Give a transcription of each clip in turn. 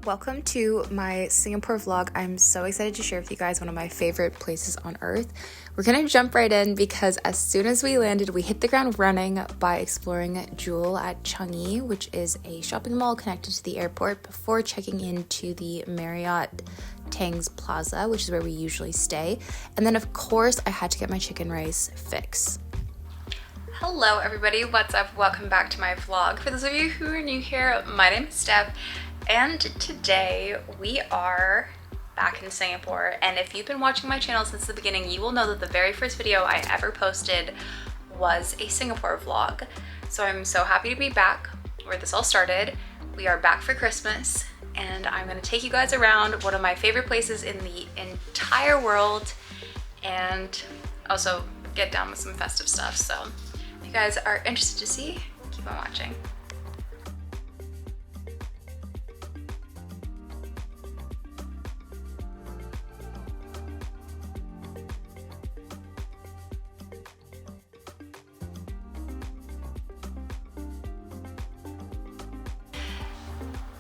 Welcome to my Singapore vlog. I'm so excited to share with you guys one of my favorite places on earth. We're gonna jump right in because as soon as we landed, we hit the ground running by exploring Jewel at Changi, which is a shopping mall connected to the airport, before checking into the Marriott Tangs Plaza, which is where we usually stay. And then of course, I had to get my chicken rice fix. Hello everybody, what's up? Welcome back to my vlog. For those of you who are new here, my name is Steph. And today we are back in Singapore, and if you've been watching my channel since the beginning, you will know that the very first video I ever posted was a Singapore vlog. So I'm so happy to be back where this all started. We are back for Christmas, and I'm going to take you guys around one of my favorite places in the entire world and also get down with some festive stuff. So if you guys are interested to see, keep on watching.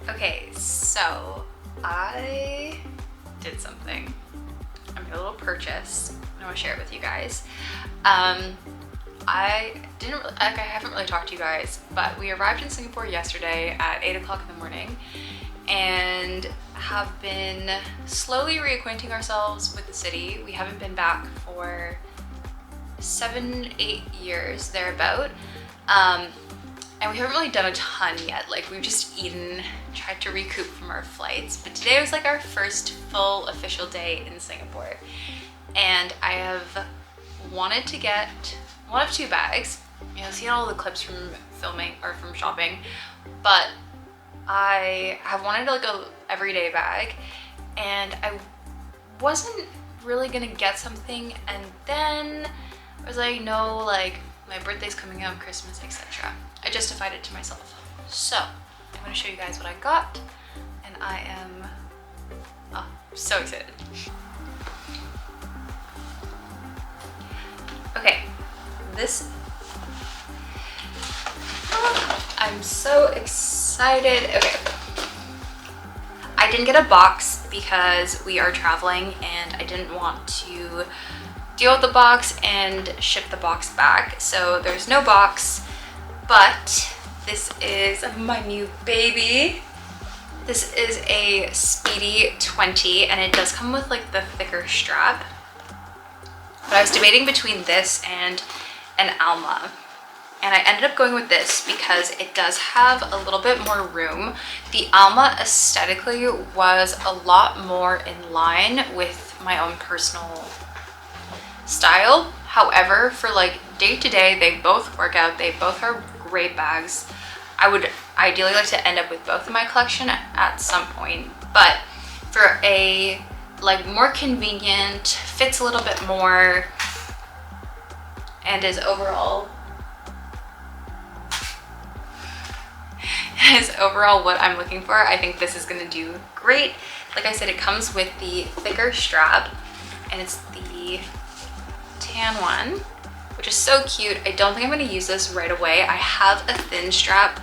Okay, so I did something. I made a little purchase. I want to share it with you guys. I haven't really talked to you guys, but we arrived in Singapore yesterday at 8 o'clock in the morning and have been slowly reacquainting ourselves with the city. We haven't been back for 7-8 years, thereabout. And we haven't really done a ton yet. Like, we've just eaten, tried to recoup from our flights, but today was like our first full official day in Singapore. And I have wanted to get one of two bags. You know, seen all the clips from filming or from shopping, but I have wanted like a everyday bag, and I wasn't really gonna get something, and then I was like, no, like my birthday's coming up, Christmas, etc. I justified it to myself. So I'm gonna show you guys what I got, and I am so excited. Okay, I'm so excited. Okay, I didn't get a box because we are traveling and I didn't want to deal with the box and ship the box back. So there's no box, but this is my new baby. This is a Speedy 20 and it does come with like the thicker strap. But I was debating between this and an Alma, and I ended up going with this because it does have a little bit more room. The Alma aesthetically was a lot more in line with my own personal style. However, for like day to day, they both work out. They both are great bags. I would ideally like to end up with both in my collection at some point, but for a like more convenient, fits a little bit more, and is overall what I'm looking for, I think this is gonna do great. Like I said, it comes with the thicker strap, and it's the tan one, which is so cute. I don't think I'm going to use this right away. I have a thin strap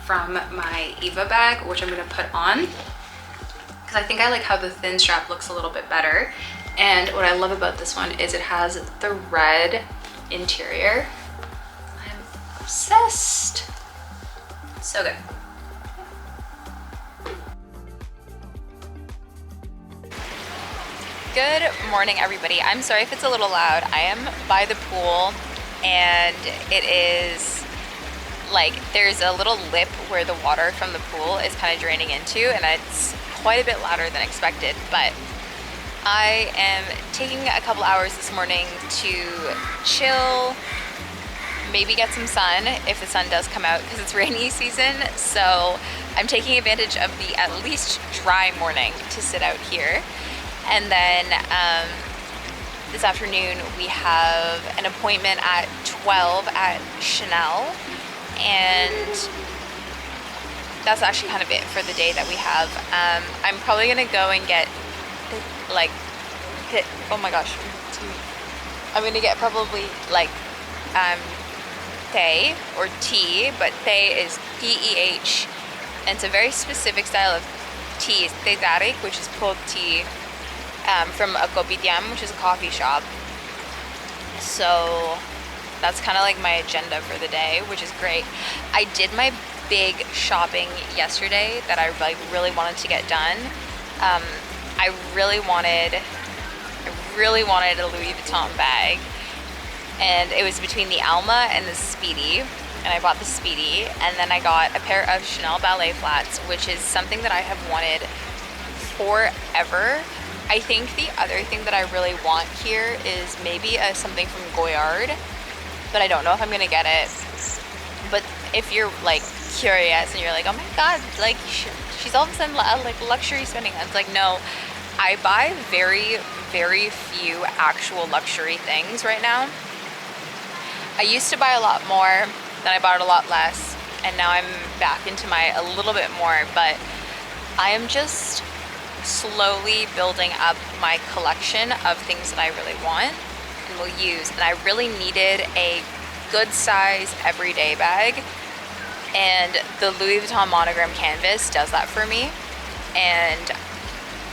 from my Eva bag, which I'm going to put on because I think I like how the thin strap looks a little bit better. And what I love about this one is it has the red interior. I'm obsessed. So good. Good morning, everybody. I'm sorry if it's a little loud. I am by the pool, and it is like there's a little lip where the water from the pool is kind of draining into, and it's quite a bit louder than expected. But I am taking a couple hours this morning to chill, maybe get some sun if the sun does come out because it's rainy season. So I'm taking advantage of the at least dry morning to sit out here. And then this afternoon we have an appointment at 12 at Chanel, and that's actually kind of it for the day that we have. I'm probably gonna go and get oh my gosh, I'm gonna get probably like Thé or tea, but Thé is P-E-H, and it's a very specific style of tea, teh tarik, which is pulled tea from a kopitiam, which is a coffee shop. So that's kind of like my agenda for the day, which is great. I did my big shopping yesterday that I like really wanted to get done. I really wanted a Louis Vuitton bag, and it was between the Alma and the Speedy, and I bought the Speedy, and then I got a pair of Chanel ballet flats, which is something that I have wanted forever. I think the other thing that I really want here is maybe something from Goyard, but I don't know if I'm gonna get it. But if you're like curious and you're like, oh my god, like she's all of a sudden like luxury spending, it's like, no, I buy very, very few actual luxury things right now. I used to buy a lot more, then I bought a lot less, and now I'm back into a little bit more, but I am just slowly building up my collection of things that I really want and will use. And I really needed a good size everyday bag, and the Louis Vuitton monogram canvas does that for me. And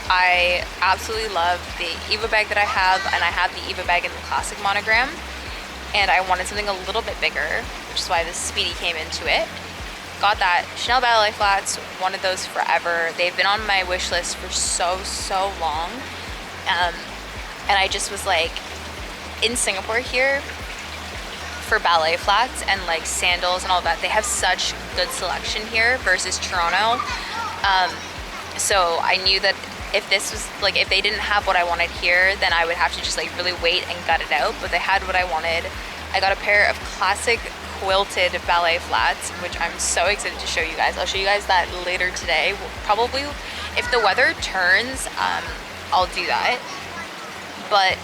I absolutely love the Eva bag that I have, and I have the Eva bag in the classic monogram, and I wanted something a little bit bigger, which is why the Speedy came into it. Got that. Chanel ballet flats, wanted those forever. They've been on my wish list for so long, and I just was like, in Singapore here, for ballet flats and like sandals and all that, they have such good selection here versus Toronto. So I knew that if this was like, if they didn't have what I wanted here, then I would have to just like really wait and gut it out. But they had what I wanted. I got a pair of classic quilted ballet flats, which I'm so excited to show you guys. I'll show you guys that later today. Probably if the weather turns, I'll do that. But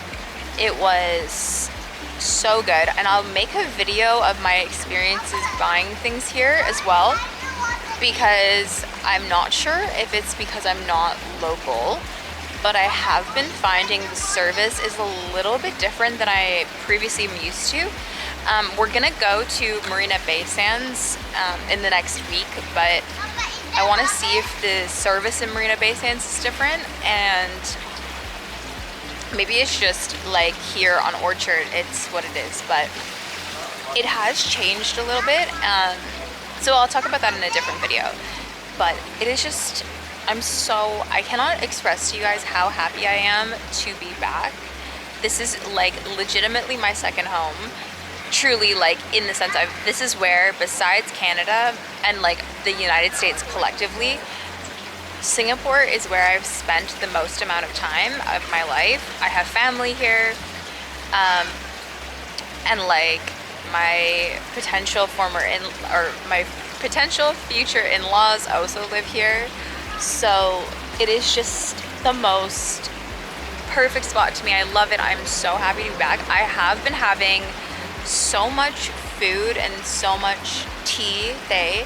it was so good, and I'll make a video of my experiences buying things here as well, because I'm not sure if it's because I'm not local, but I have been finding the service is a little bit different than I previously am used to. We're gonna go to Marina Bay Sands in the next week, but I want to see if the service in Marina Bay Sands is different, and maybe it's just like here on Orchard, it's what it is, but it has changed a little bit. So I'll talk about that in a different video. But it is just, I cannot express to you guys how happy I am to be back. This is like legitimately my second home. Truly, like in the sense of, this is where, besides Canada and like the United States collectively, Singapore is where I've spent the most amount of time of my life. I have family here, and like my potential future in-laws also live here. So it is just the most perfect spot to me. I love it. I'm so happy to be back. I have been having so much food and so much tea today.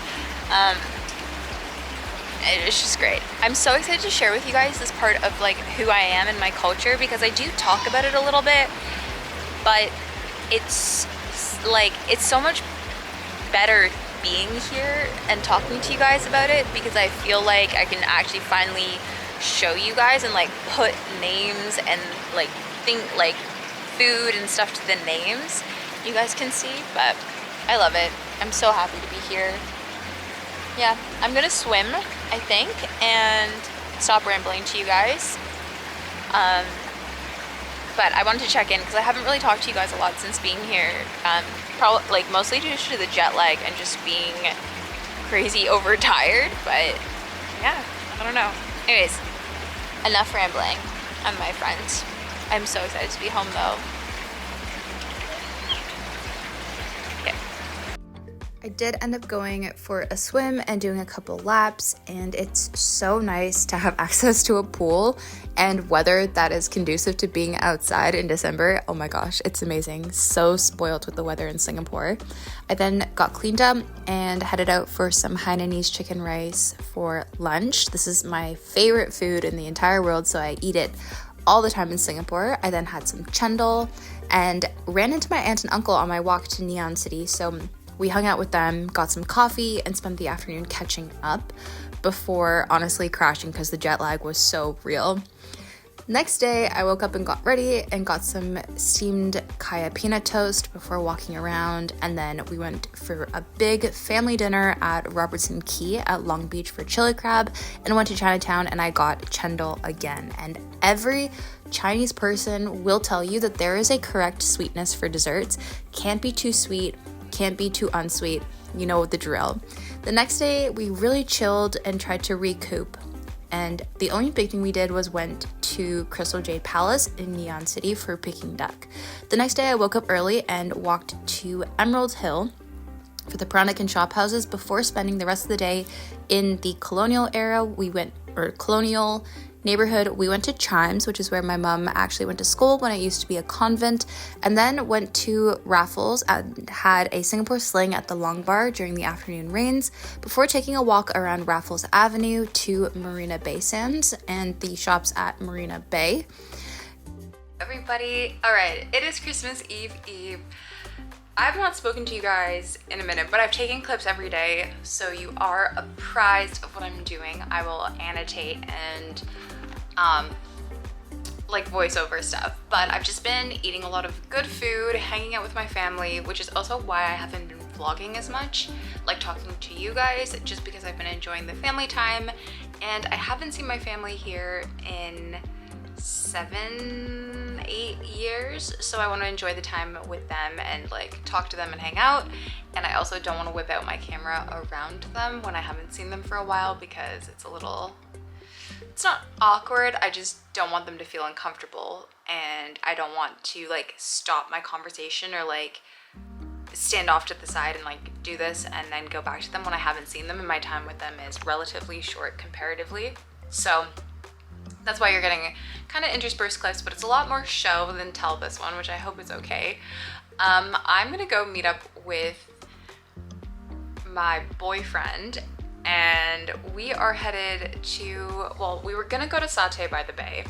It's just great. I'm so excited to share with you guys this part of like who I am and my culture, because I do talk about it a little bit, but it's like, it's so much better being here and talking to you guys about it, because I feel like I can actually finally show you guys and like put names and like like food and stuff to the names. You guys can see, but I love it. I'm so happy to be here. Yeah, I'm gonna swim, I think, and stop rambling to you guys. But I wanted to check in because I haven't really talked to you guys a lot since being here. Probably like mostly due to the jet lag and just being crazy overtired. But yeah, I don't know. Anyways, enough rambling on my friend. I'm so excited to be home though. I did end up going for a swim and doing a couple laps, and it's so nice to have access to a pool and weather that is conducive to being outside in December. Oh my gosh, it's amazing. So spoiled with the weather in Singapore. I then got cleaned up and headed out for some Hainanese chicken rice for lunch. This is my favorite food in the entire world, so I eat it all the time in Singapore. I then had some chendol and ran into my aunt and uncle on my walk to Neon City, so we hung out with them, got some coffee, and spent the afternoon catching up. before honestly crashing because the jet lag was so real. Next day, I woke up and got ready and got some steamed kaya peanut toast before walking around, and then we went for a big family dinner at Robertson Quay at Long Beach for chili crab, and went to Chinatown and I got chendol again. And every Chinese person will tell you that there is a correct sweetness for desserts. Can't be too sweet, can't be too unsweet. You know the drill. The next day, we really chilled and tried to recoup. And the only big thing we did was went to Crystal Jade Palace in Neon City for Peking duck. The next day I woke up early and walked to Emerald Hill for the Peranakan shop houses before spending the rest of the day in the colonial colonial neighborhood. We went to Chimes, which is where my mom actually went to school when it used to be a convent, and then went to Raffles and had a Singapore sling at the Long Bar during the afternoon rains before taking a walk around Raffles Avenue to Marina Bay Sands and the shops at Marina Bay. Everybody, all right, it is Christmas Eve. I've not spoken to you guys in a minute, but I've taken clips every day, so you are apprised of what I'm doing. I will annotate and like voiceover stuff, but I've just been eating a lot of good food, hanging out with my family, which is also why I haven't been vlogging as much, like talking to you guys, just because I've been enjoying the family time, and I haven't seen my family here in 7-8 years, so I want to enjoy the time with them and like talk to them and hang out. And I also don't want to whip out my camera around them when I haven't seen them for a while, because it's not awkward, I just don't want them to feel uncomfortable, and I don't want to like stop my conversation or like stand off to the side and like do this and then go back to them when I haven't seen them, and my time with them is relatively short comparatively. So that's why you're getting kind of interspersed clips, but it's a lot more show than tell this one, which I hope is okay. I'm gonna go meet up with my boyfriend, and we are headed to, well, we were gonna go to Satay by the Bay,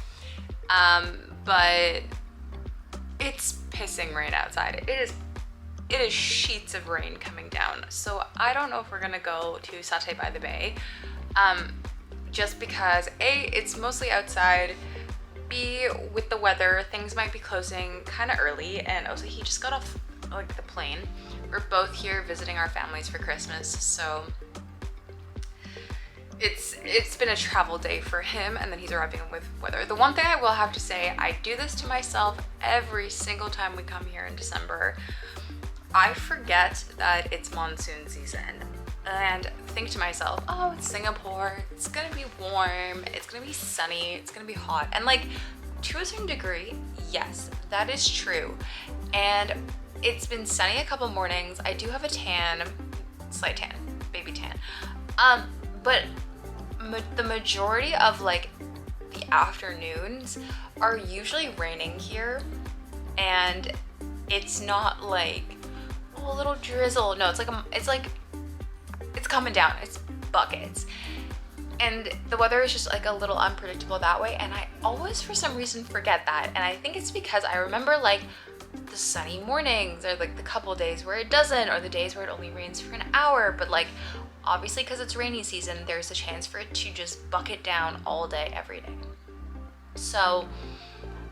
but it's pissing rain outside. It is sheets of rain coming down, so I don't know if we're gonna go to Satay by the Bay, just because A, it's mostly outside, B, with the weather, things might be closing kind of early, and also he just got off like the plane. We're both here visiting our families for Christmas, so it's been a travel day for him, and then he's arriving with weather. The one thing I will have to say, I do this to myself every single time we come here in December. I forget that it's monsoon season and think to myself, oh, it's Singapore, it's gonna be warm, it's gonna be sunny, it's gonna be hot. And like, to a certain degree, yes, that is true. And it's been sunny a couple mornings. I do have a tan, slight tan, baby tan. But the majority of like the afternoons are usually raining here, and it's not like, oh, a little drizzle. No, it's coming down. It's buckets. And the weather is just like a little unpredictable that way, and I always for some reason forget that. And I think it's because I remember like the sunny mornings, or like the couple days where it doesn't, or the days where it only rains for an hour, but like obviously because it's rainy season, there's a chance for it to just bucket down all day, every day. So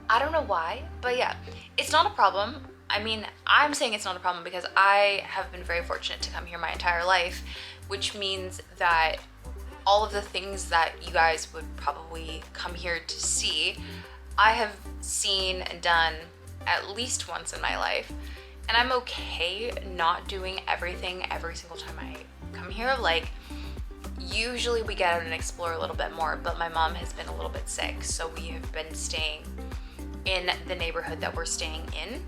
I don't know why, but yeah, it's not a problem. I mean, I'm saying it's not a problem because I have been very fortunate to come here my entire life, which means that all of the things that you guys would probably come here to see, I have seen and done at least once in my life. And I'm okay not doing everything every single time I come here. Like, usually we get out and explore a little bit more, but my mom has been a little bit sick, so we have been staying in the neighborhood that we're staying in,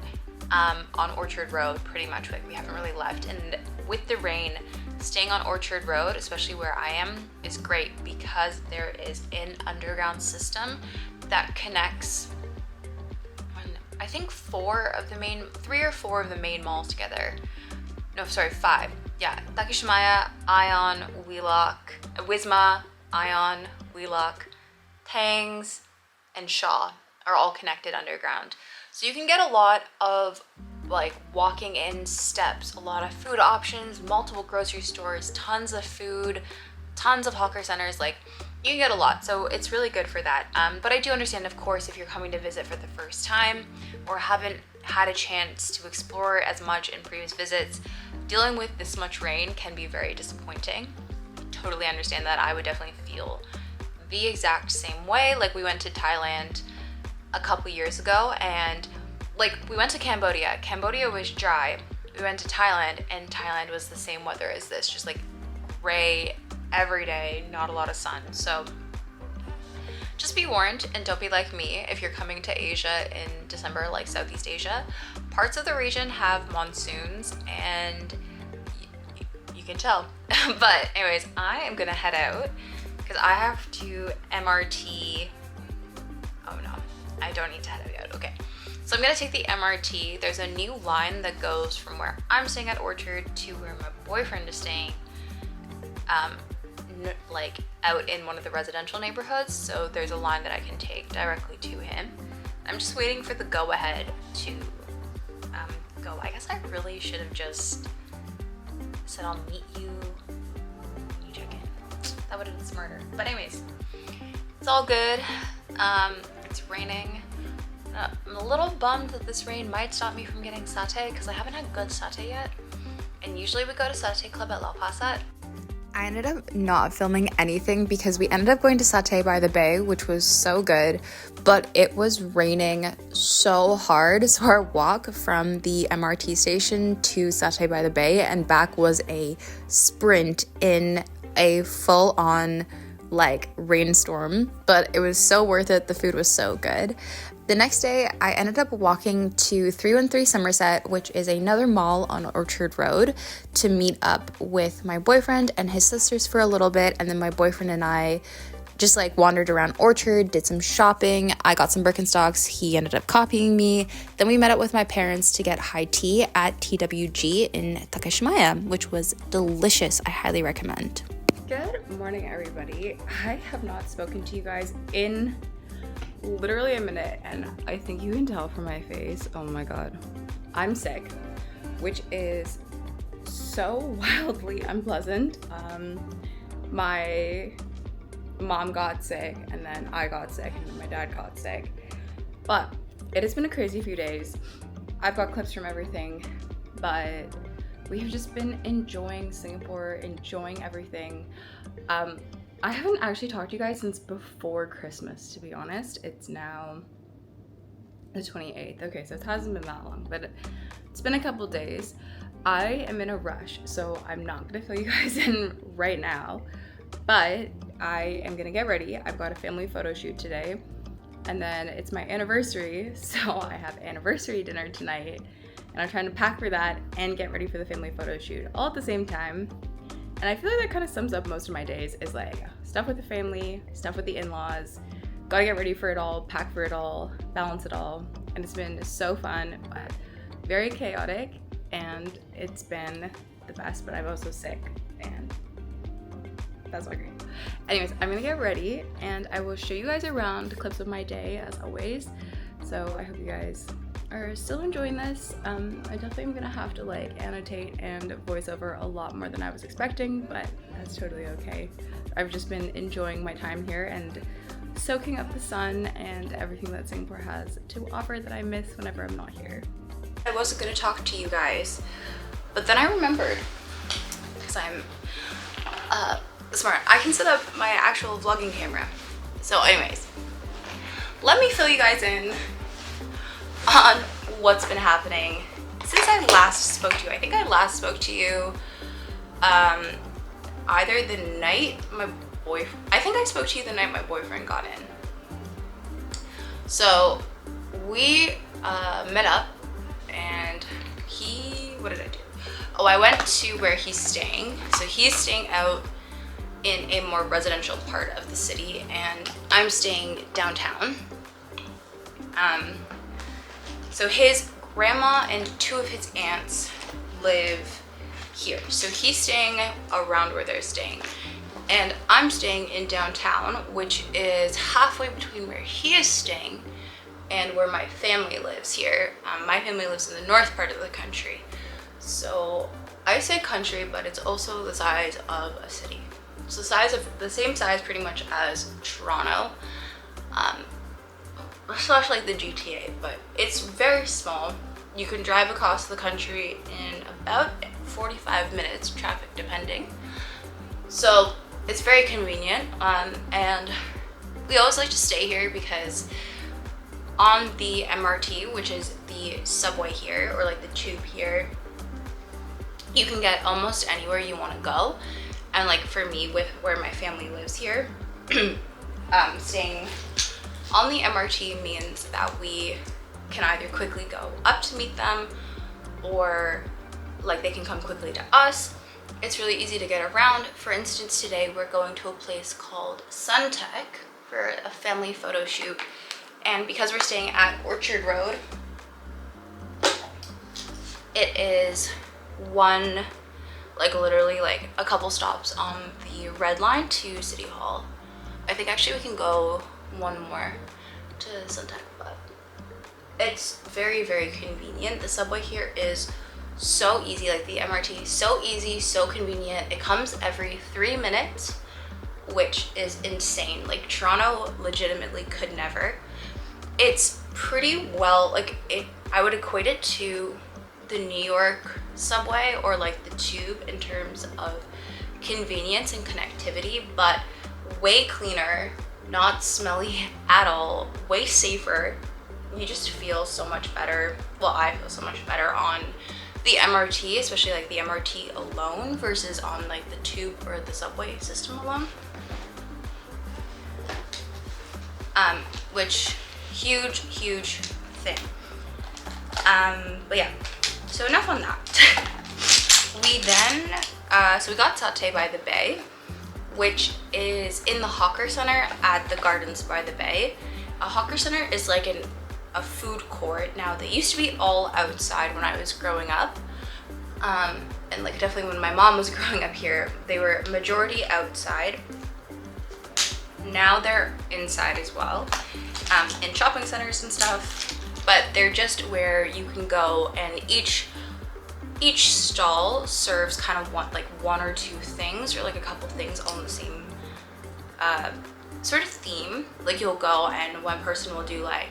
on Orchard Road, pretty much. Like, we haven't really left. And with the rain, staying on Orchard Road, especially where I am, is great because there is an underground system that connects, I think 3 or 4 of the main malls together. No, sorry, 5. Yeah, Takashimaya, Ion, Wheelock, Wisma, Ion, Wheelock, Tangs, and Shaw are all connected underground. So you can get a lot of like walking in steps, a lot of food options, multiple grocery stores, tons of food, tons of hawker centers. Like, you can get a lot, so it's really good for that. But I do understand, of course, if you're coming to visit for the first time or haven't had a chance to explore as much in previous visits, dealing with this much rain can be very disappointing. Totally understand that. I would definitely feel the exact same way. Like, we went to Thailand a couple years ago, and like, we went to Cambodia. Cambodia was dry. We went to Thailand, and Thailand was the same weather as this, just like gray every day, not a lot of sun. So just be warned, and don't be like me if you're coming to Asia in December, like Southeast Asia. Parts of the region have monsoons, and you can tell. But anyways, I am gonna head out because I have to MRT. Oh no, I don't need to head out. Okay, so I'm gonna take the MRT. There's a new line that goes from where I'm staying at Orchard to where my boyfriend is staying, like out in one of the residential neighborhoods. So there's a line that I can take directly to him. I'm just waiting for the go ahead to go. I guess I really should have just said I'll meet you when you check in. That would have been smarter. But anyways, it's all good. It's raining. I'm a little bummed that this rain might stop me from getting satay because I haven't had good satay yet. And usually we go to Satay Club at Lau Pa Sat. I ended up not filming anything because we ended up going to Satay by the Bay, which was so good, but it was raining so hard. So our walk from the MRT station to Satay by the Bay and back was a sprint in a full-on like rainstorm, but it was so worth it. The food was so good. The next day, I ended up walking to 313 Somerset, which is another mall on Orchard Road, to meet up with my boyfriend and his sisters for a little bit. And then my boyfriend and I just like wandered around Orchard, did some shopping. I got some Birkenstocks. He ended up copying me. Then we met up with my parents to get high tea at TWG in Takashimaya, which was delicious. I highly recommend. Good morning, everybody. I have not spoken to you guys in literally a minute, and I think you can tell from my face. Oh my god, I'm sick, which is so wildly unpleasant. My mom got sick, and then I got sick, and then my dad got sick. But it has been a crazy few days. I've got clips from everything, but we have just been enjoying Singapore, enjoying everything. I haven't actually talked to you guys since before Christmas, to be honest. It's now the 28th. Okay, so it hasn't been that long, but it's been a couple days. I am in a rush, so I'm not gonna fill you guys in right now, but I am gonna get ready. I've got a family photo shoot today, and then it's my anniversary, so I have anniversary dinner tonight, and I'm trying to pack for that and get ready for the family photo shoot all at the same time. And I feel like that kind of sums up most of my days, is like stuff with the family, stuff with the in-laws, gotta get ready for it all, pack for it all, balance it all. And it's been so fun, but very chaotic, and it's been the best, but I'm also sick, and that's not great. Anyways, I'm gonna get ready, and I will show you guys around clips of my day, as always. So I hope you guys are still enjoying this. I definitely am gonna have to like annotate and voice over a lot more than I was expecting, but that's totally okay. I've just been enjoying my time here and soaking up the sun and everything that Singapore has to offer that I miss whenever I'm not here. I wasn't gonna talk to you guys, but then I remembered, because I'm smart, I can set up my actual vlogging camera. So anyways, let me fill you guys in on what's been happening since I last spoke to you. I think I last spoke to you either the night I think I spoke to you the night my boyfriend got in. So we met up, and what did I do? Oh, I went to where he's staying. So he's staying out in a more residential part of the city, and I'm staying downtown. So his grandma and two of his aunts live here. So he's staying around where they're staying. And I'm staying in downtown, which is halfway between where he is staying and where my family lives here. My family lives in the north part of the country. So I say country, but it's also the size of a city. It's the same size pretty much as Toronto, slash like the GTA, but it's very small. You can drive across the country in about 45 minutes, traffic depending. So it's very convenient, and we always like to stay here because on the MRT, which is the subway here, or like the tube here, you can get almost anywhere you want to go. And like for me, with where my family lives here, staying on the MRT means that we can either quickly go up to meet them, or like they can come quickly to us. It's really easy to get around. For instance, today we're going to a place called Suntech for a family photo shoot, and because we're staying at Orchard Road, it is literally like a couple stops on the red line to City Hall. I think actually we can go one more to Suntech, but it's very, very convenient. The subway here is so easy, like the MRT, so easy, so convenient. It comes every 3 minutes, which is insane. Like Toronto legitimately could never. It's pretty well, like I would equate it to the New York subway or like the tube in terms of convenience and connectivity, but way cleaner, not smelly at all, way safer. You just feel so much better. Well, I feel so much better on the MRT, especially like the MRT alone versus on like the tube or the subway system alone. Which huge thing. But yeah, so enough on that. We then so we got Satay by the Bay, which is in the Hawker Center at the Gardens by the Bay. A Hawker Center is like a food court now. They used to be all outside when I was growing up, and like definitely when my mom was growing up here, they were majority outside. Now they're inside as well, in shopping centers and stuff, but they're just where you can go, and each stall serves kind of one or two things, or like a couple things all in the same sort of theme. Like you'll go and one person will do like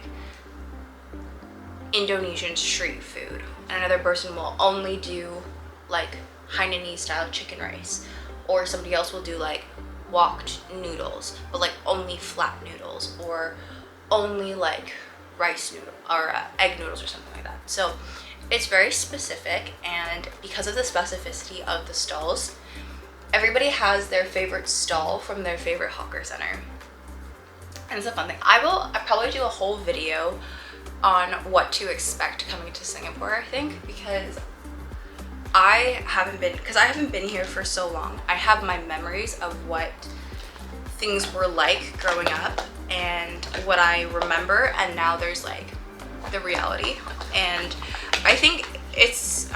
Indonesian street food, and another person will only do like Hainanese style chicken rice, or somebody else will do like woked noodles, but like only flat noodles, or only like rice noodle or egg noodles or something like that. So it's very specific, and because of the specificity of the stalls, everybody has their favorite stall from their favorite hawker center, and it's a fun thing. I'll probably do a whole video on what to expect coming to Singapore, I think, because I haven't been here for so long. I have my memories of what things were like growing up and what I remember, and now there's like the reality. And I think it's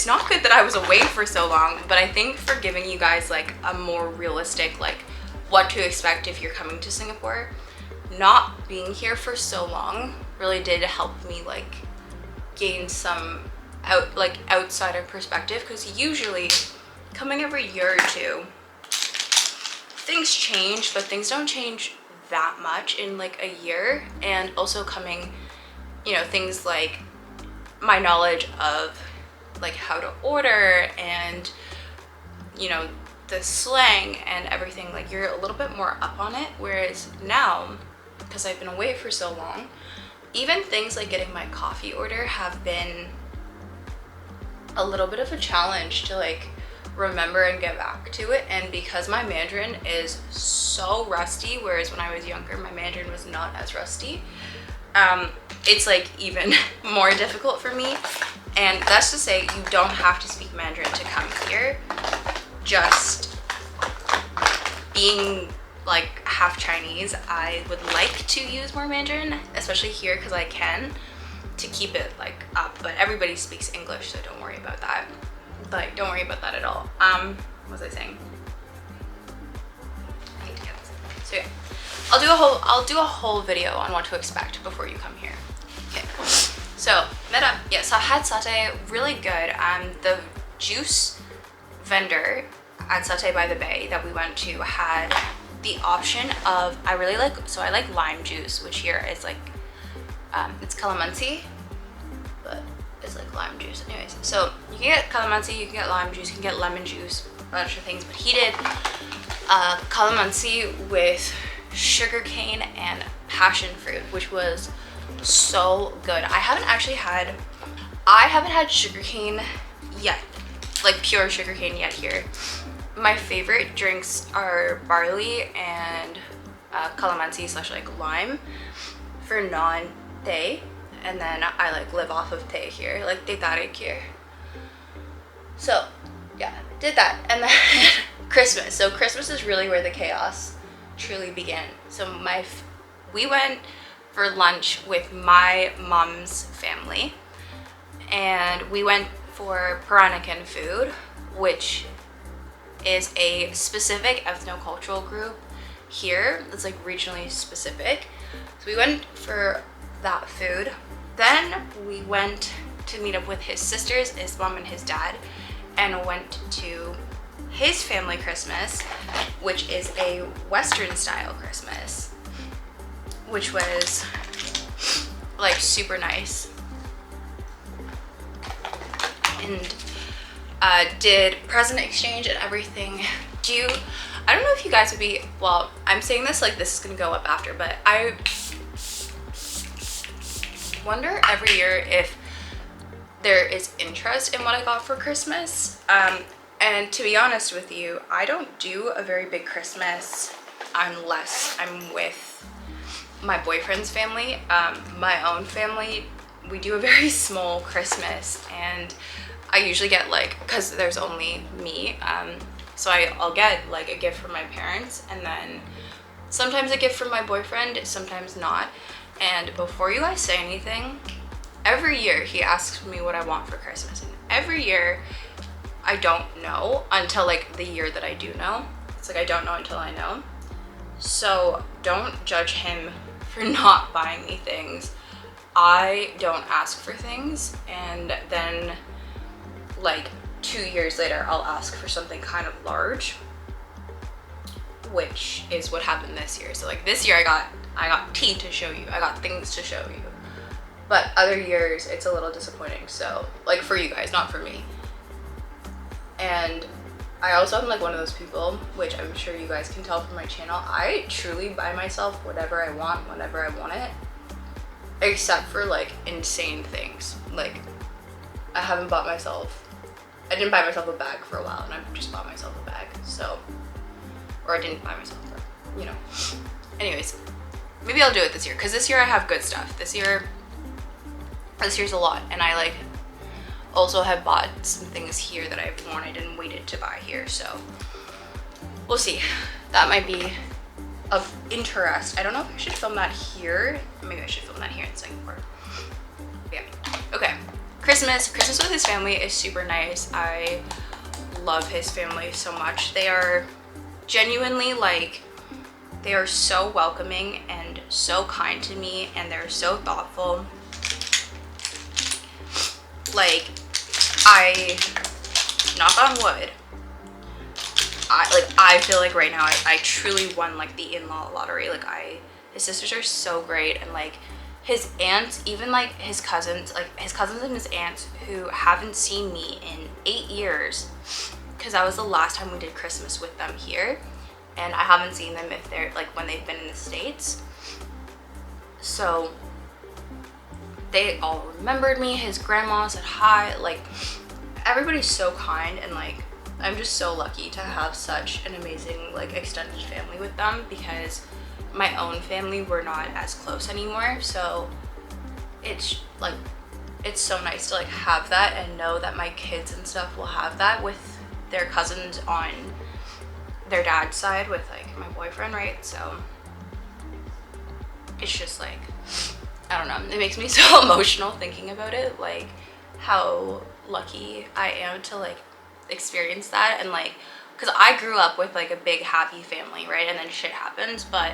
not good that I was away for so long, but I think for giving you guys like a more realistic like what to expect if you're coming to Singapore, not being here for so long really did help me like gain some outsider perspective, because usually coming every year or two things change, but things don't change that much in like a year. And also coming, you know, things like my knowledge of like how to order and, you know, the slang and everything, like you're a little bit more up on it. Whereas now, because I've been away for so long, even things like getting my coffee order have been a little bit of a challenge to like remember and get back to it. And because my Mandarin is so rusty, whereas when I was younger my Mandarin was not as rusty, it's like even more difficult for me. And that's to say, you don't have to speak Mandarin to come here. Just being like half Chinese, I would like to use more Mandarin, especially here because I can, to keep it like up. But everybody speaks English, so don't worry about that. Like, don't worry about that at all. What was I saying? I need to get this. So yeah, I'll do a whole video on what to expect before you come here. Okay. So met up. Yes, I had satay, really good. The juice vendor at Satay by the Bay that we went to had the option of, I like lime juice, which here is like, it's calamansi, but it's like lime juice. Anyways, so you can get calamansi, you can get lime juice, you can get lemon juice, a bunch of things, but he did calamansi with sugarcane and passion fruit, which was so good. I haven't had sugarcane yet, like pure sugarcane yet here. My favorite drinks are barley and calamansi slash like lime for non-tay, and then I like live off of tay here, like tay tarik here. So yeah, did that. And then Christmas. So Christmas is really where the chaos truly began. So we went for lunch with my mom's family, and we went for Peranakan food, which is a specific ethnocultural group here that's like regionally specific. So we went for that food. Then we went to meet up with his sisters, his mom and his dad, and went to his family Christmas, which is a Western style Christmas, which was like super nice. And did present exchange and everything. I don't know if you guys would be, well, I'm saying this like this is gonna go up after, but I wonder every year if there is interest in what I got for Christmas. And to be honest with you, I don't do a very big Christmas unless I'm with my boyfriend's family. My own family, we do a very small Christmas, and I usually get like, because there's only me, so I'll get like a gift from my parents, and then sometimes a gift from my boyfriend, sometimes not. And before you guys say anything, every year he asks me what I want for Christmas, and every year I don't know until like the year that I do know. It's like I don't know until I know. So don't judge him for not buying me things. I don't ask for things, and then like 2 years later I'll ask for something kind of large, which is what happened this year. So like this year I got tea to show you, I got things to show you, but other years it's a little disappointing. So like for you guys, not for me. And I also am like one of those people, which I'm sure you guys can tell from my channel, I truly buy myself whatever I want whenever I want it, except for like insane things. Like I didn't buy myself a bag for a while, and I just bought myself a bag. So, or I didn't buy myself a, you know. Anyways, maybe I'll do it this year, because this year I have good stuff. This year's a lot, and I like also have bought some things here that I've wanted and waited to buy here. So we'll see. That might be of interest. I don't know if I should film that here. Maybe I should film that here in Singapore. Yeah. Okay. Christmas with his family is super nice. I love his family so much. They are genuinely like, they are so welcoming and so kind to me, and they're so thoughtful. Like, I, knock on wood, I feel like right now I truly won like the in-law lottery. Like his sisters are so great, and like his aunts, even like his cousins and his aunts who haven't seen me in 8 years, because that was the last time we did Christmas with them here, and I haven't seen them if they're like when they've been in the States. So they all remembered me. His grandma said hi. Like everybody's so kind, and like I'm just so lucky to have such an amazing like extended family with them, because my own family, we're not as close anymore. So it's like, it's so nice to like have that and know that my kids and stuff will have that with their cousins on their dad's side with like my boyfriend, right? So it's just like, I don't know, it makes me so emotional thinking about it, like how lucky I am to like experience that. And like, because I grew up with like a big happy family, right? And then shit happens, but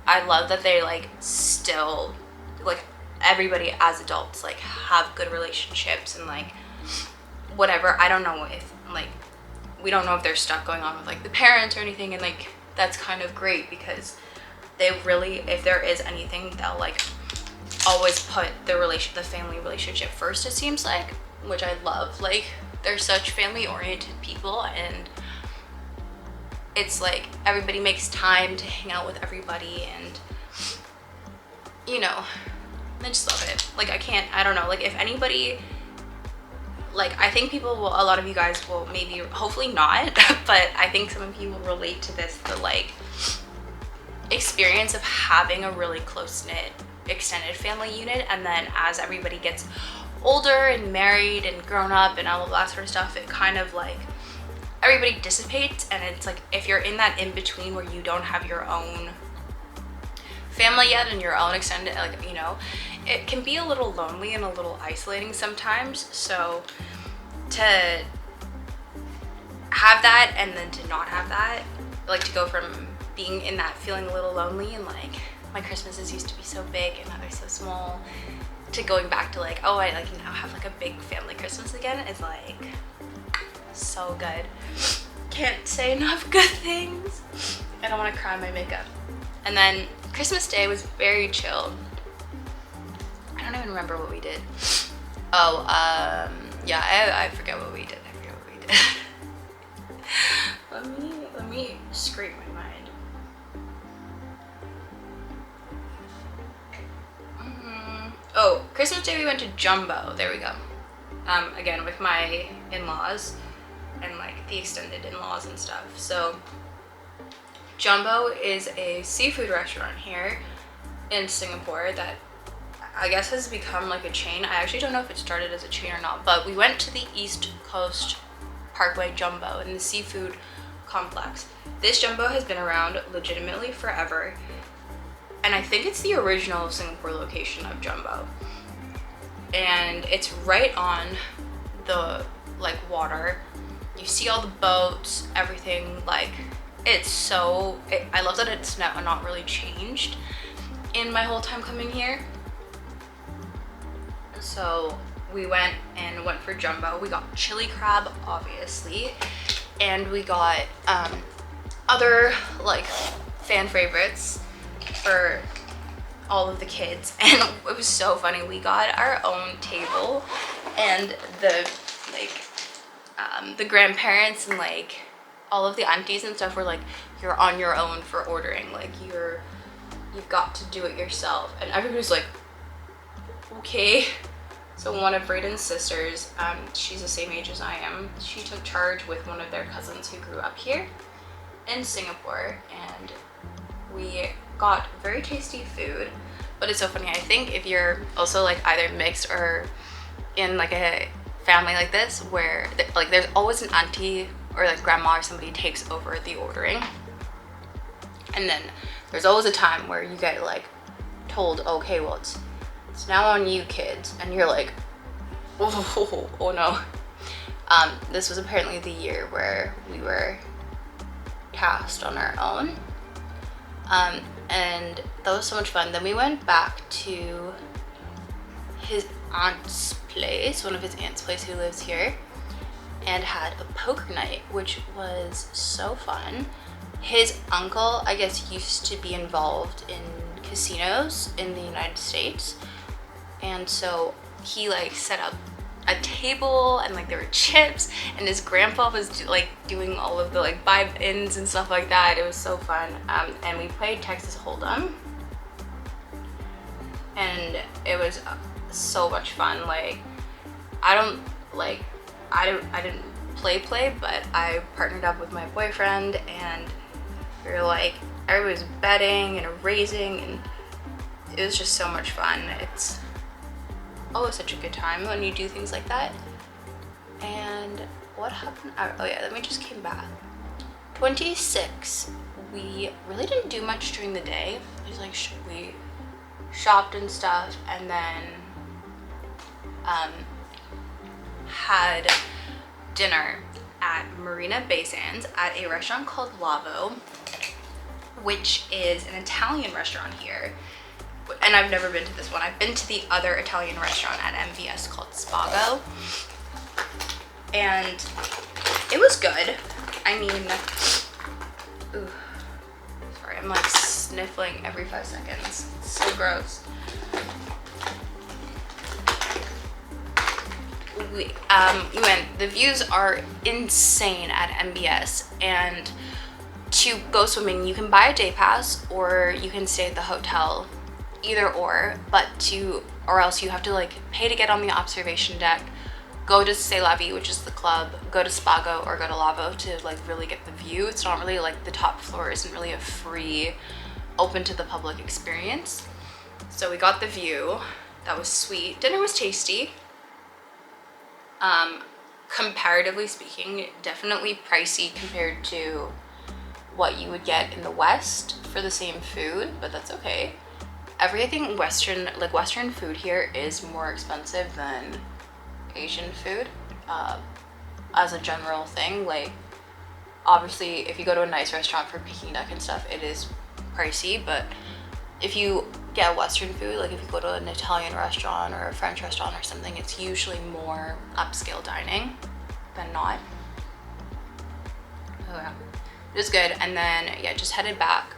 I love that they like still, like everybody as adults like have good relationships, and like whatever. I don't know if like we don't know if there's stuff going on with like the parents or anything, and like that's kind of great because they really, if there is anything, they'll like always put the family relationship first, it seems like, which I love. Like they're such family oriented people, and it's like everybody makes time to hang out with everybody, and you know, I just love it. Like I don't know, like if anybody, like I think people will, a lot of you guys will maybe, hopefully not, but I think some of you will relate to this, the like experience of having a really close-knit extended family unit, and then as everybody gets older and married and grown up and all of that sort of stuff, it kind of like everybody dissipates, and it's like if you're in that in between where you don't have your own family yet and your own extended, like, you know, it can be a little lonely and a little isolating sometimes. So to have that and then to not have that, like to go from being in that feeling a little lonely and like my Christmases used to be so big and now they're so small, to going back to like, oh, I like now have like a big family Christmas again, is like so good. Can't say enough good things. I don't want to cry my makeup. And then Christmas Day was very chill. I don't even remember what we did. Oh, yeah, I forget what we did. Let me scrape my mind. Oh, Christmas Day we went to Jumbo. There we go. Again with my in-laws and like the extended in-laws and stuff. So Jumbo is a seafood restaurant here in Singapore that I guess has become like a chain. I actually don't know if it started as a chain or not, but we went to the East Coast Parkway Jumbo in the seafood complex. This Jumbo has been around legitimately forever, and I think it's the original Singapore location of Jumbo, and it's right on the like water. You see all the boats, everything. Like it's so, I love that it's not really changed in my whole time coming here. So we went for Jumbo. We got chili crab, obviously, and we got other like fan favorites for all of the kids, and it was so funny. We got our own table, and the grandparents and like all of the aunties and stuff were like, you're on your own for ordering, like you've got to do it yourself. And everybody's like, okay. So one of Brayden's sisters, she's the same age as I am, she took charge with one of their cousins who grew up here in Singapore, and we got very tasty food. But it's so funny, I think if you're also like either mixed or in like a family like this where like there's always an auntie or like grandma or somebody takes over the ordering, and then there's always a time where you get like told, okay, well it's now on you kids, and you're like, oh no. This was apparently the year where we were cast on our own, and that was so much fun. Then we went back to his aunt's place, one of his aunt's place who lives here, and had a poker night, which was so fun. His uncle, I guess, used to be involved in casinos in the United States, and so he like set up a table, and like there were chips, and his grandpa was like doing all of the like buy-ins and stuff like that. It was so fun. And we played Texas Hold'em, and it was so much fun. Like I didn't play, but I partnered up with my boyfriend, and we were like, everybody was betting and raising, and it was just so much fun. It's always such a good time when you do things like that. And what happened? Oh yeah, then we just came back. 26, we really didn't do much during the day. It was like we shopped and stuff, and then had dinner at Marina Bay Sands at a restaurant called Waso, which is an Italian restaurant here. And I've never been to this one. I've been to the other Italian restaurant at MBS called Spago, and it was good. I mean, ooh, sorry, I'm like sniffling every 5 seconds. It's so gross. We went. The views are insane at MBS, and to go swimming, you can buy a day pass or you can stay at the hotel, either or. Or else you have to like pay to get on the observation deck, go to C'est La Vie, which is the club, go to Spago or go to Lavo to like really get the view. It's not really like the top floor isn't really a free, open to the public experience. So we got the view. That was sweet. Dinner was tasty. Comparatively speaking, definitely pricey compared to what you would get in the West for the same food, but that's okay. Everything Western food here is more expensive than Asian food, as a general thing. Like, obviously, if you go to a nice restaurant for Peking duck and stuff, it is pricey, but if you get Western food, like if you go to an Italian restaurant or a French restaurant or something, it's usually more upscale dining than not. Oh yeah, it was good. And then yeah, just headed back,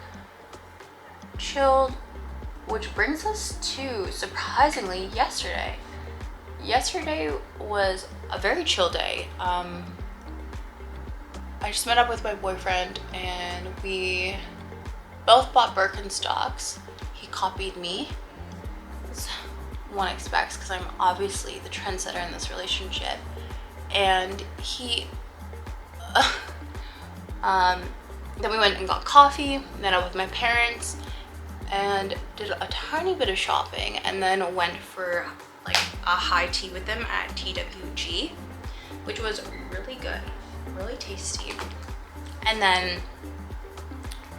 chilled, which brings us to, surprisingly, yesterday. Yesterday was a very chill day. I just met up with my boyfriend and we both bought Birkenstocks. He copied me, as one expects, because I'm obviously the trendsetter in this relationship. And then we went and got coffee, met up with my parents, and did a tiny bit of shopping, and then went for like a high tea with them at TWG, which was really good, really tasty. And then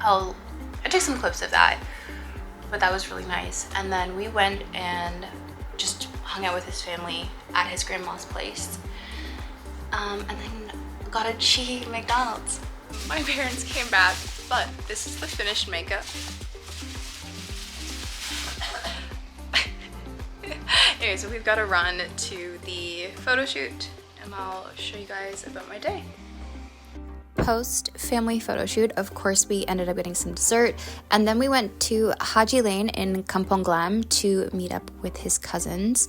I took some clips of that, but that was really nice. And then we went and just hung out with his family at his grandma's place, and then got a cheeky McDonald's. My parents came back, but this is the finished makeup. Anyway, so we've got to run to the photo shoot and I'll show you guys about my day. Post family photo shoot, of course, we ended up getting some dessert, and then we went to Haji Lane in Kampong Glam to meet up with his cousins,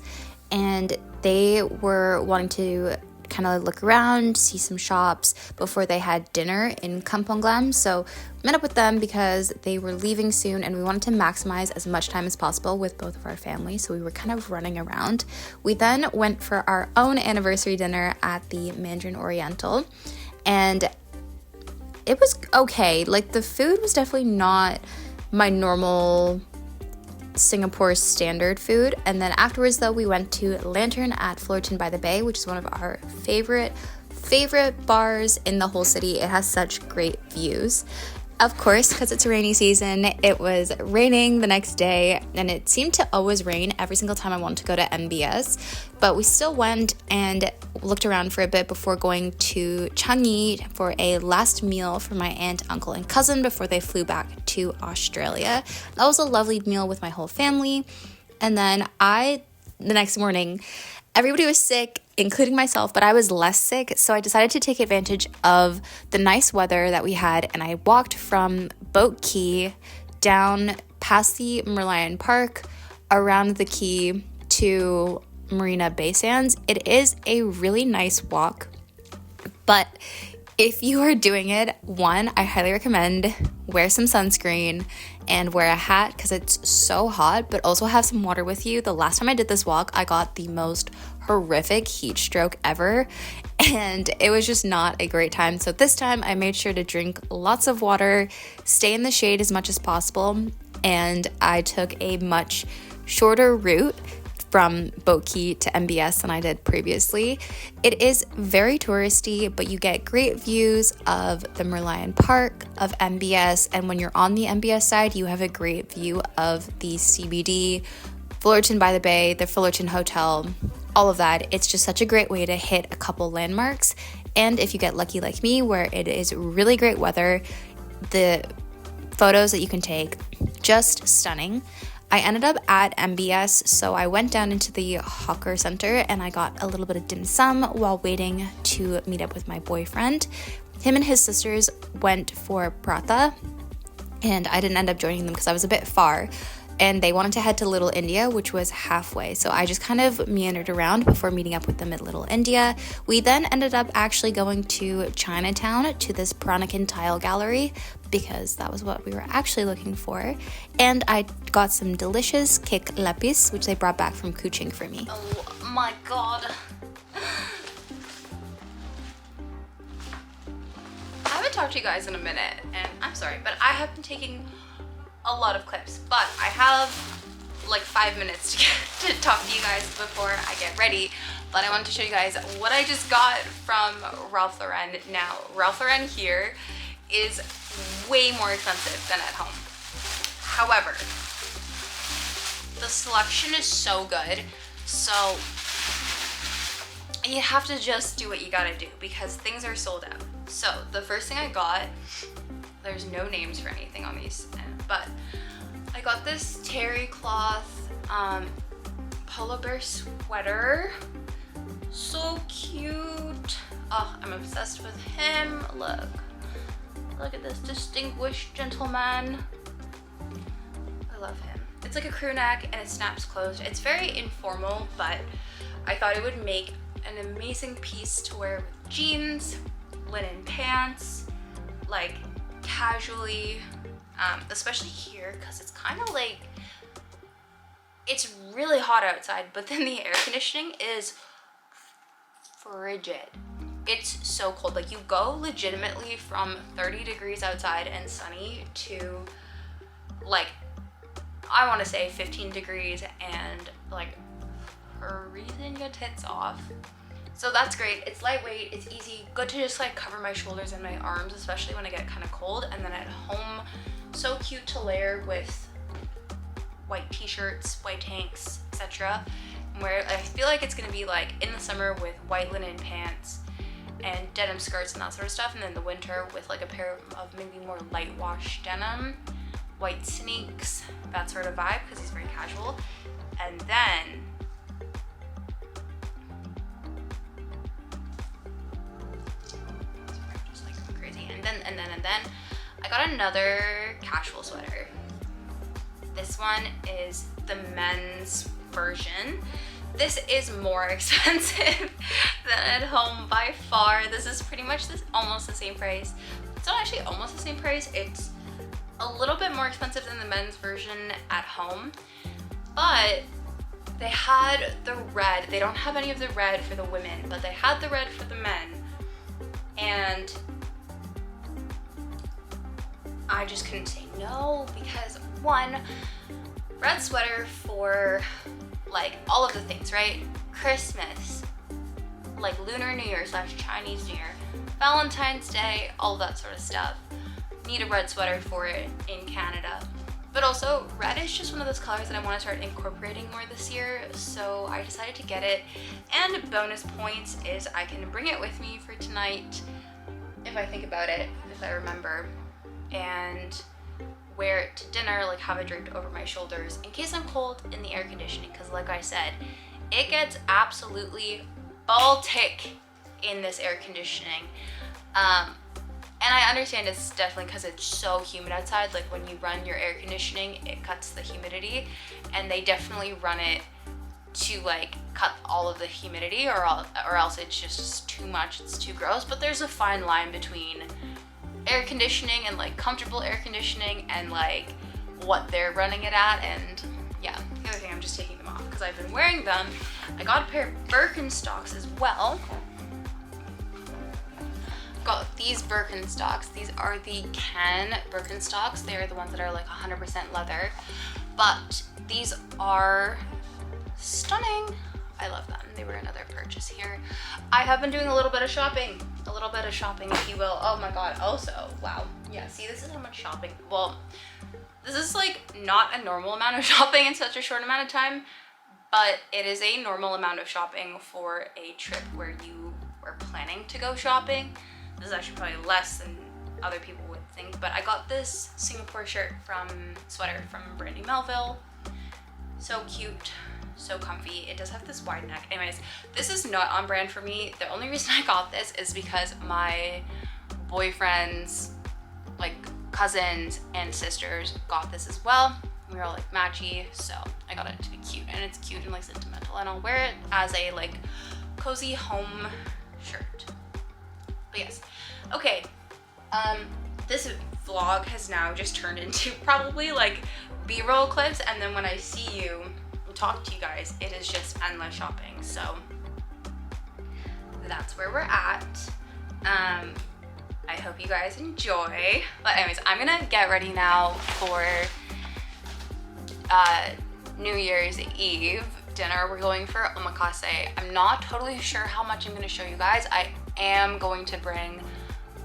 and they were wanting to kind of look around, see some shops before they had dinner in Kampong Glam. So met up with them because they were leaving soon and we wanted to maximize as much time as possible with both of our families, so we were kind of running around. We then went for our own anniversary dinner at the Mandarin Oriental, and it was okay. Like, the food was definitely not my normal Singapore standard food. And then afterwards, though, we went to Lantern at Fullerton by the Bay, which is one of our favorite bars in the whole city. It has such great views. Of course, because it's a rainy season, it was raining the next day, and it seemed to always rain every single time I wanted to go to MBS. But we still went and looked around for a bit before going to Changi for a last meal for my aunt, uncle, and cousin before they flew back to Australia. That was a lovely meal with my whole family. And then the next morning, everybody was sick, including myself, but I was less sick, so I decided to take advantage of the nice weather that we had, and I walked from Boat Quay down past the Merlion Park, around the quay to Marina Bay Sands. It is a really nice walk, but if you are doing it, one, I highly recommend wear some sunscreen and wear a hat because it's so hot, but also have some water with you. The last time I did this walk, I got the most horrific heat stroke ever, and it was just not a great time. So this time I made sure to drink lots of water, stay in the shade as much as possible, and I took a much shorter route from Boat Quay to MBS than I did previously. It is very touristy, but you get great views of the Merlion Park, of MBS, and when you're on the MBS side, you have a great view of the CBD, Fullerton by the Bay, the Fullerton Hotel, all of that. It's just such a great way to hit a couple landmarks, and if you get lucky like me, where it is really great weather, the photos that you can take, just stunning. I ended up at MBS, so I went down into the hawker center and I got a little bit of dim sum while waiting to meet up with my boyfriend. him and his sisters went for prata, and I didn't end up joining them because I was a bit far, and they wanted to head to Little India, which was halfway. So I just kind of meandered around before meeting up with them at Little India. We then ended up actually going to Chinatown to this Peranakan tile gallery because that was what we were actually looking for. And I got some delicious cake lepis, which they brought back from Kuching for me. Oh my god. I haven't talked to you guys in a minute, and I'm sorry, but I have been taking a lot of clips, but I have like 5 minutes to talk to you guys before I get ready. But I wanted to show you guys what I just got from Ralph Lauren. Now, Ralph Lauren here is way more expensive than at home. However, the selection is so good, so you have to just do what you gotta do because things are sold out. So the first thing I got, there's no names for anything on these, but I got this terry cloth polar bear sweater. So cute. Oh, I'm obsessed with him. Look at this distinguished gentleman. I love him. It's like a crew neck and it snaps closed. It's very informal, but I thought it would make an amazing piece to wear with jeans, linen pants, like casually, especially here because it's kind of like, it's really hot outside, but then the air conditioning is frigid. It's so cold. Like, you go legitimately from 30 degrees outside and sunny to like, I want to say 15 degrees and like freezing your tits off. So that's great. It's lightweight, it's easy, good to just like cover my shoulders and my arms, especially when I get kind of cold. And then at home, so cute to layer with white t-shirts, white tanks, etc. Where I feel like it's gonna be like in the summer with white linen pants and denim skirts and that sort of stuff, and then the winter with like a pair of maybe more light wash denim, white sneaks, that sort of vibe, because he's very casual. And then just like going crazy. And then I got another casual sweater. This one is the men's version. This is more expensive than at home by far. This is pretty much almost the same price. It's not actually almost the same price. It's a little bit more expensive than the men's version at home, but they had the red. They don't have any of the red for the women, but they had the red for the men. And I just couldn't say no because one, red sweater for like all of the things, right? Christmas, like Lunar New Year / Chinese New Year, Valentine's Day, all that sort of stuff. Need a red sweater for it in Canada. But also, red is just one of those colors that I want to start incorporating more this year, so I decided to get it. And bonus points is I can bring it with me for tonight, if I think about it, if I remember, and wear it to dinner, like have it draped over my shoulders in case I'm cold in the air conditioning, because like I said, it gets absolutely Baltic in this air conditioning. And I understand it's definitely because it's so humid outside. Like when you run your air conditioning, it cuts the humidity, and they definitely run it to like cut all of the humidity, or else it's just too much, it's too gross. But there's a fine line between air conditioning and like comfortable air conditioning and like what they're running it at. And yeah, the other thing, I'm just taking them off because I've been wearing them. I got a pair of Birkenstocks as well. Got these Birkenstocks. These are the Ken Birkenstocks. They are the ones that are like 100% leather, but these are stunning. I love them. They were another purchase here. I have been doing a little bit of shopping, if you will. Oh my god. Also, wow. Yeah, see, this is how much shopping. Well, this is like not a normal amount of shopping in such a short amount of time, but it is a normal amount of shopping for a trip where you are planning to go shopping. This is actually probably less than other people would think, but I got this Singapore sweater from Brandy Melville. So cute, so comfy. It does have this wide neck. Anyways, this is not on brand for me. The only reason I got this is because my boyfriends, like cousins and sisters got this as well. We were all like matchy, so I got it to be cute, and it's cute and like sentimental, and I'll wear it as a like cozy home shirt. But yes, okay, this vlog has now just turned into probably like B-roll clips, and then when I see you and talk to you guys, it is just endless shopping. So that's where we're at. I hope you guys enjoy. But anyways, I'm gonna get ready now for New Year's Eve dinner. We're going for omakase. I'm not totally sure how much I'm gonna show you guys. I am going to bring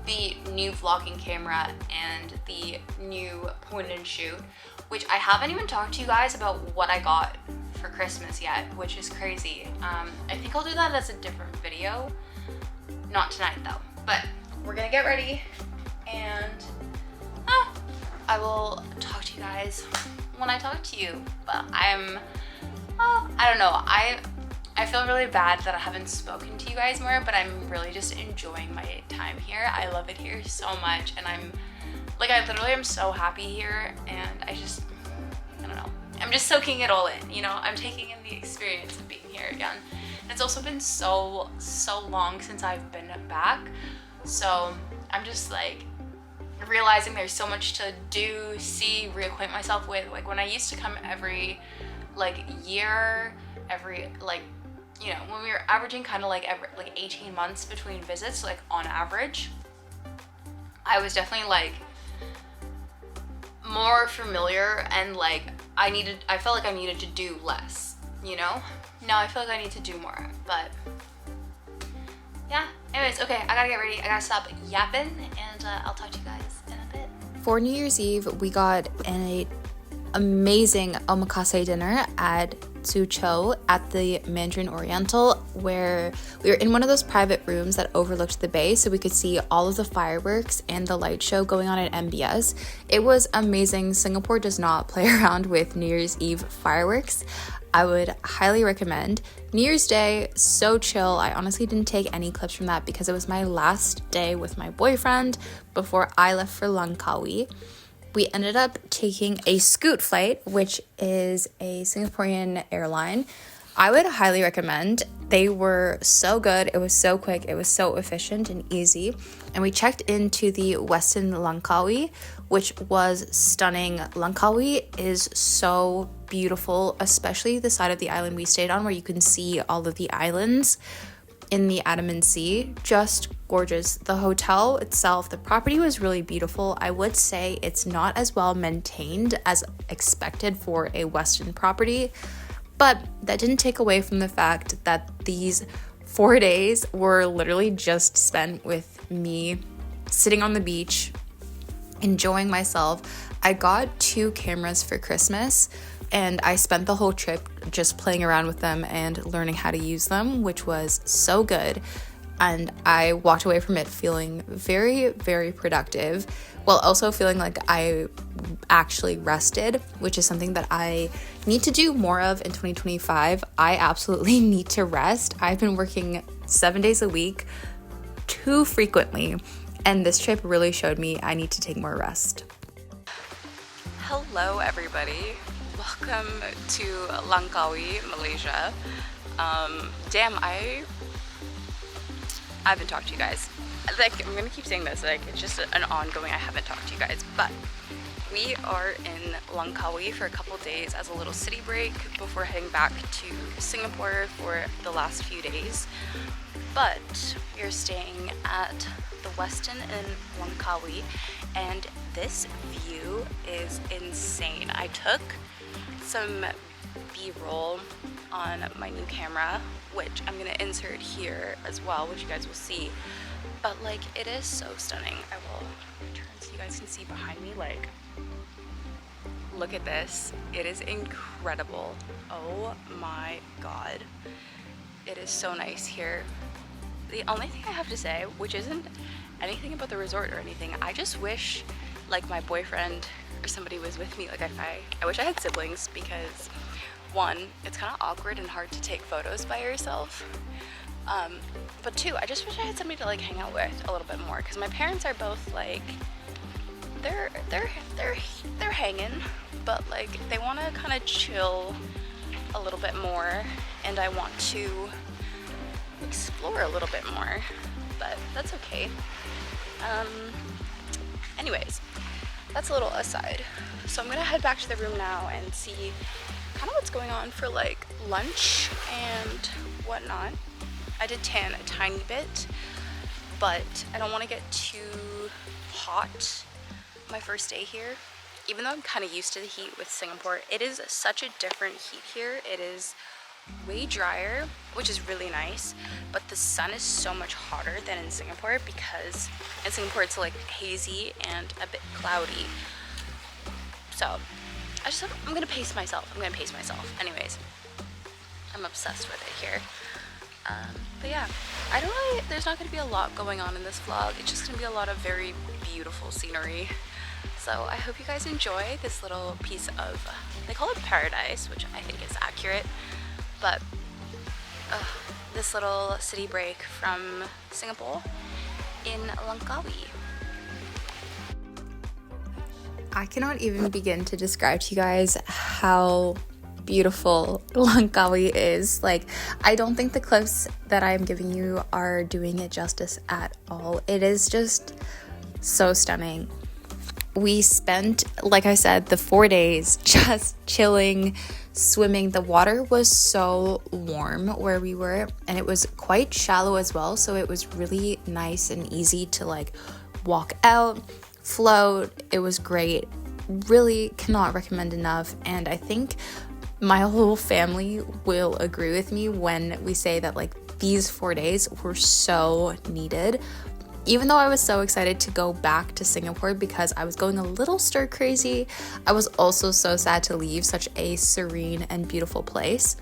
the new vlogging camera and the new point and shoot, which I haven't even talked to you guys about what I got for Christmas yet, which is crazy. I think I'll do that as a different video. Not tonight though, but we're gonna get ready, and I will talk to you guys when I talk to you. But I don't know, I feel really bad that I haven't spoken to you guys more, but I'm really just enjoying my time here. I love it here so much, and I literally am so happy here, and I don't know, I'm just soaking it all in, you know? I'm taking in the experience of being here again. And it's also been so long since I've been back, so I'm just like realizing there's so much to do, see, reacquaint myself with. Like when I used to come every like year, every like, you know, when we were averaging kind of like every 18 months between visits, like on average, I was definitely like more familiar, and like I felt like I needed to do less, you know? Now I feel like I need to do more, but yeah. Anyways, okay, I gotta get ready. I gotta stop yapping, and I'll talk to you guys in a bit. For New Year's Eve, we got an amazing omakase dinner at Suzhou at the Mandarin Oriental, where we were in one of those private rooms that overlooked the bay, so we could see all of the fireworks and the light show going on at MBS. It was amazing. Singapore does not play around with New Year's Eve fireworks. I would highly recommend. New Year's Day, so chill. I honestly didn't take any clips from that because it was my last day with my boyfriend before I left for Langkawi. We ended up taking a Scoot flight, which is a Singaporean airline. I would highly recommend. They were so good. It was so quick. It was so efficient and easy. And we checked into the Westin Langkawi, which was stunning. Langkawi is so beautiful, especially the side of the island we stayed on where you can see all of the islands in the Andaman Sea. Just gorgeous. The hotel itself, the property was really beautiful. I would say it's not as well maintained as expected for a Westin property, but that didn't take away from the fact that these 4 days were literally just spent with me sitting on the beach, enjoying myself. I got 2 cameras for Christmas, and I spent the whole trip just playing around with them and learning how to use them, which was so good. And I walked away from it feeling very, very productive, while also feeling like I actually rested, which is something that I need to do more of in 2025. I absolutely need to rest. I've been working 7 days a week too frequently, and this trip really showed me I need to take more rest. Hello everybody, welcome to Langkawi, Malaysia. Damn, I haven't talked to you guys. Like, I'm gonna keep saying this, like, it's just an ongoing, I haven't talked to you guys, but we are in Langkawi for a couple days as a little city break before heading back to Singapore for the last few days. But we are staying at the Westin in Langkawi, and this view is insane. I took some B-roll on my new camera, which I'm gonna insert here as well, which you guys will see. But like, it is so stunning. I will turn so you guys can see behind me. Like, look at this. It is incredible. Oh my god. It is so nice here. The only thing I have to say, which isn't anything about the resort or anything, I just wish like my boyfriend or somebody was with me. Like, I wish I had siblings, because one, it's kind of awkward and hard to take photos by yourself, But two, I just wish I had somebody to like hang out with a little bit more, because my parents are both like, they're hanging, but like they want to kind of chill a little bit more, and I want to explore a little bit more, but that's okay. Anyways, that's a little aside. So I'm gonna head back to the room now and see kind of what's going on for like lunch and whatnot. I did tan a tiny bit, but I don't want to get too hot my first day here. Even though I'm kind of used to the heat with Singapore, it is such a different heat here. It is way drier, which is really nice, but the sun is so much hotter than in Singapore, because in Singapore it's like hazy and a bit cloudy. So I'm gonna pace myself. Anyways, I'm obsessed with it here. But yeah, there's not gonna be a lot going on in this vlog. It's just gonna be a lot of very beautiful scenery. So I hope you guys enjoy this little piece of, they call it paradise, which I think is accurate, but this little city break from Singapore in Langkawi. I cannot even begin to describe to you guys how beautiful Langkawi is. Like, I don't think the clips that I'm giving you are doing it justice at all. It is just so stunning. We spent, like I said, the 4 days just chilling, swimming. The water was so warm where we were, and it was quite shallow as well, so it was really nice and easy to like walk out, float. It was great. Really cannot recommend enough, and I think my whole family will agree with me when we say that like these 4 days were so needed. Even though I was so excited to go back to Singapore because I was going a little stir crazy, I was also so sad to leave such a serene and beautiful place.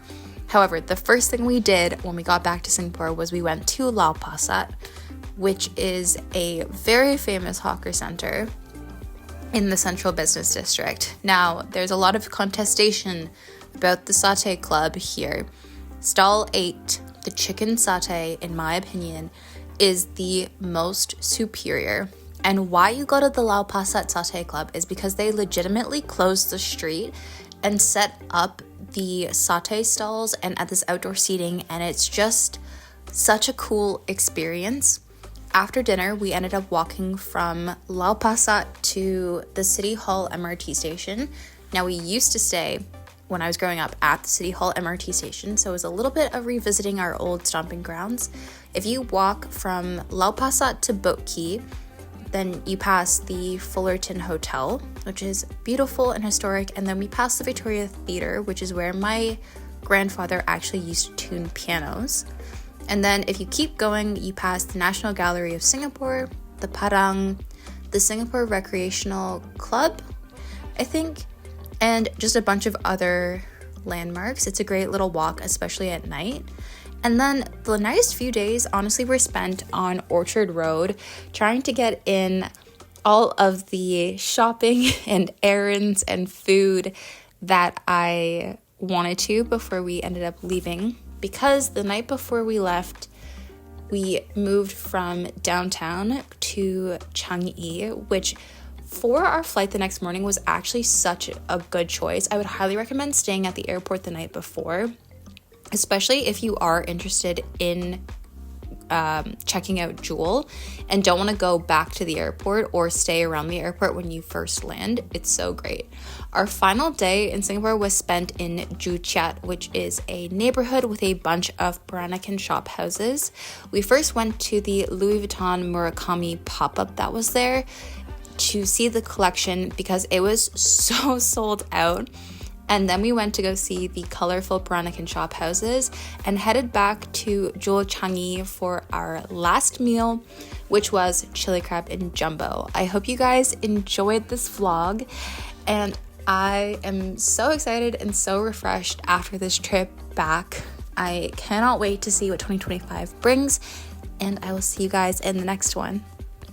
However, the first thing we did when we got back to Singapore was we went to Lau Pa Sat, which is a very famous hawker center in the central business district. Now, there's a lot of contestation about the satay club here. Stall 8, the chicken satay, in my opinion, is the most superior. And why you go to the Lau Pa Sat Satay Club is because they legitimately closed the street and set up the satay stalls and at this outdoor seating, and it's just such a cool experience. After dinner, we ended up walking from Lau Pa Sat to the City Hall MRT station. Now, we used to stay, when I was growing up, at the City Hall MRT station, so it was a little bit of revisiting our old stomping grounds. If you walk from Lau Pa Sat to Boat Quay, then you pass the Fullerton Hotel, which is beautiful and historic, and then we pass the Victoria Theatre, which is where my grandfather actually used to tune pianos. And then if you keep going, you pass the National Gallery of Singapore, the Padang, the Singapore Recreational Club, I think, and just a bunch of other landmarks. It's a great little walk, especially at night. And then the next few days, honestly, were spent on Orchard Road, trying to get in all of the shopping and errands and food that I wanted to before we ended up leaving. Because the night before we left, we moved from downtown to Changi, which for our flight the next morning was actually such a good choice. I would highly recommend staying at the airport the night before, especially if you are interested in checking out Jewel and don't want to go back to the airport or stay around the airport when you first land. It's so great. Our final day in Singapore was spent in Joo Chiat, which is a neighborhood with a bunch of Peranakan shop houses. We first went to the Louis Vuitton Murakami pop-up that was there to see the collection because it was so sold out. And then we went to go see the colorful Peranakan shop houses and headed back to Jewel Changi for our last meal, which was chili crab and jumbo. I hope you guys enjoyed this vlog, and I am so excited and so refreshed after this trip back. I cannot wait to see what 2025 brings, and I will see you guys in the next one.